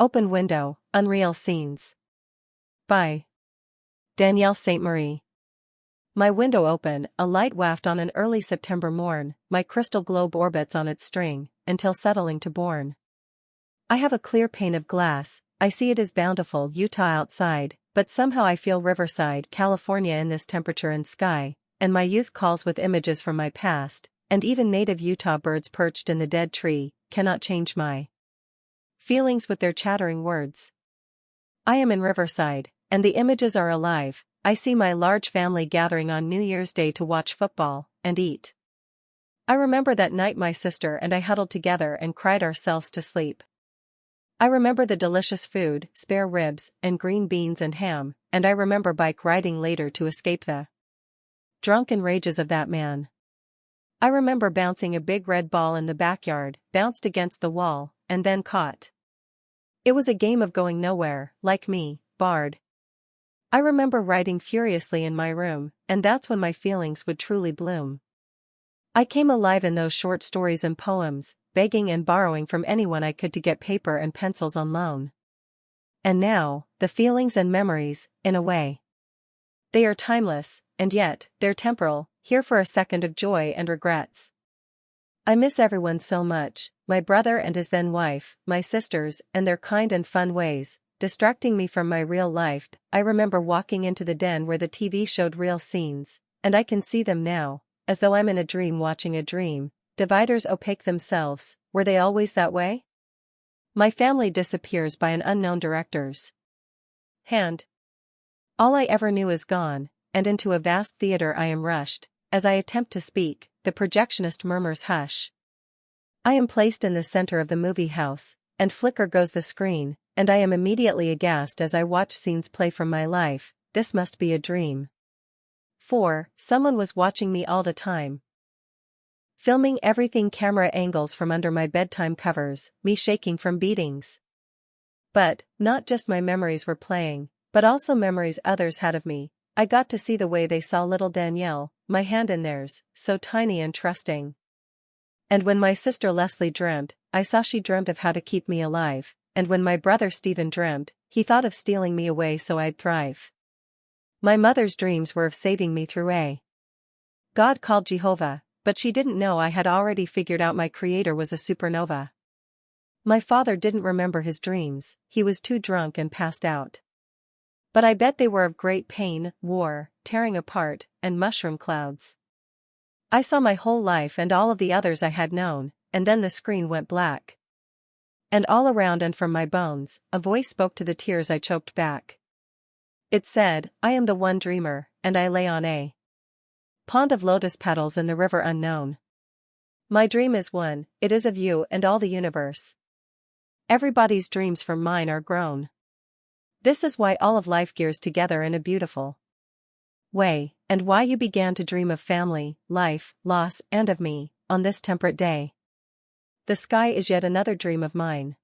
Open window, unreal scenes. By Danielle Sainte-Marie. My window open, a light waft on an early September morn, my crystal globe orbits on its string, until settling to bourne. I have a clear pane of glass, I see it is bountiful Utah outside, but somehow I feel Riverside, California in this temperature and sky, and my youth calls with images from my past, and even native Utah birds perched in the dead tree, cannot change my feelings with their chattering words. I am in Riverside, and the images are alive. I see my large family gathering on New Year's Day to watch football, and eat. I remember that night my sister and I huddled together and cried ourselves to sleep. I remember the delicious food, spare ribs, and green beans and ham, and I remember bike riding later to escape the drunken rages of that man. I remember bouncing a big red ball in the backyard, bounced against the wall, and then caught. It was a game of going nowhere, like me, barred. I remember writing furiously in my room, and that's when my feelings would truly bloom. I came alive in those short stories and poems, begging and borrowing from anyone I could to get paper and pencils on loan. And now, the feelings and memories, in a way. They are timeless, and yet, they're temporal, here for a second of joy and regrets. I miss everyone so much, my brother and his then wife, my sisters, and their kind and fun ways, distracting me from my real life. I remember walking into the den where the TV showed real scenes, and I can see them now, as though I'm in a dream watching a dream. Dividers opaque themselves, were they always that way? My family disappears by an unknown director's hand. All I ever knew is gone, and into a vast theater I am rushed. As I attempt to speak, the projectionist murmurs hush. I am placed in the center of the movie house, and flicker goes the screen, and I am immediately aghast as I watch scenes play from my life. This must be a dream. For someone was watching me all the time. Filming everything, camera angles from under my bedtime covers, me shaking from beatings. But, not just my memories were playing, but also memories others had of me. I got to see the way they saw little Danielle, my hand in theirs, so tiny and trusting. And when my sister Leslie dreamt, I saw she dreamt of how to keep me alive, and when my brother Stephen dreamt, he thought of stealing me away so I'd thrive. My mother's dreams were of saving me through a God called Jehovah, but she didn't know I had already figured out my creator was a supernova. My father didn't remember his dreams, he was too drunk and passed out. But I bet they were of great pain, war, tearing apart, and mushroom clouds. I saw my whole life and all of the others I had known, and then the screen went black. And all around and from my bones, a voice spoke to the tears I choked back. It said, I am the one dreamer, and I lay on a pond of lotus petals in the river unknown. My dream is one, it is of you and all the universe. Everybody's dreams from mine are grown. This is why all of life gears together in a beautiful way, and why you began to dream of family, life, loss, and of me, on this temperate day. The sky is yet another dream of mine.